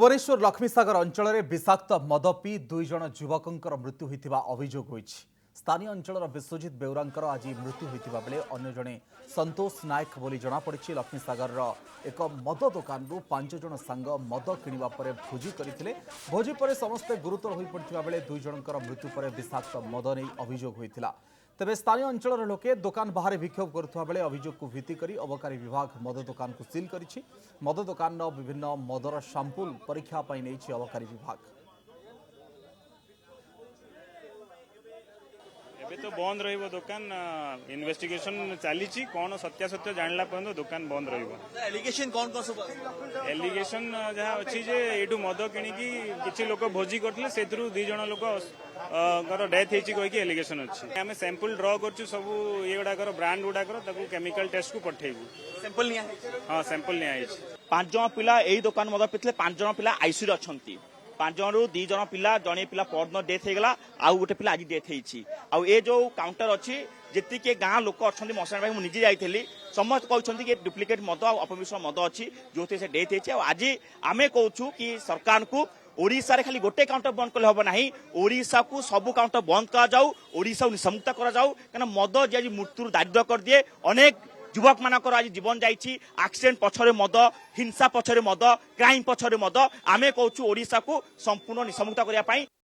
भुवनेश्वर लक्ष्मीसागर अंचल में विषाक्त मद पी दुई जन युवकों मृत्यु होता अभियोग होईछि। स्थानीय अंचल विश्वजित बेउरांकर आज मृत्यु होता बेले अन्य जड़े संतोष नायक बोली जमापड़ी। लक्ष्मीसागर एक मद दुकान 5 जन सांग मद किणवा पर भोजी करते। भोजी पर समस्ते गुरुतर हो पड़ा बेले दुई जनकर मृत्यु पर विषाक्त मद नहीं अभियोग होता। तेबे स्थानीय अंचल लोके दुकान बाहर विक्षोभ करुवा बेले अभियोग को भित्ति करी अबकारी विभाग मद दुकान को सील करिछि। मद दुकान विभिन्न मदर सैंपल परीक्षा पाई नहीं अबकारी विभाग। एबे तो बंद रहिबो दुकान इन्वेस्टिगेशन चली कौन सत्यासत्य जानला पर्यंत दुकान बंद रहिबो। एलिगेशन कौन कौन सब एलिगेशन जहाँ अच्छी जे एटू मद किणिकी किछि लोक भोजी करथिले सेथरु 2 जण लोक डेथ होती कहीकि एलिगेशन अच्छी। आम सैंपल ड्र कर सब ये गुड़ाकर ब्रांड गुड़ाकर केमिकल टेस्ट को पठेबू। सैंपल निया हाँ सैंपल निया 5 जन पिला एई दुकान मद पिथले 5 जन पिला आईसीयू अछंती। 5 जन रु 2 जन पिला जने पिला परन डेथ हो गला आउ गोटे पिला आज डेथ होईछि। आउ ए जो काउंटर अच्छी जेति के गाँ लोक अच्छे मशान भाई मुझे जाइली समस्त कहते कि डुप्लिकेट मद अपमिश्र मद अच्छी जो से डेथ होती। आज आम कहूँ कि सरकार को ओडिशा रे खाली गोटे काउंटर बंद कले हम ना ओडिशा को सब काउंटर बंद करा जाऊ ओडिशा निसमुक्त करा जाऊ कहीं मद जी आज मृत्यु दारिद्र कर दिए। अनेक युवक मानकर आज जीवन जाइछि एक्सीडेंट पछरे मद हिंसा पछरे मद क्राइम पछरे मद आमे कहूँ ओडिशा को संपूर्ण निसमुक्त करने।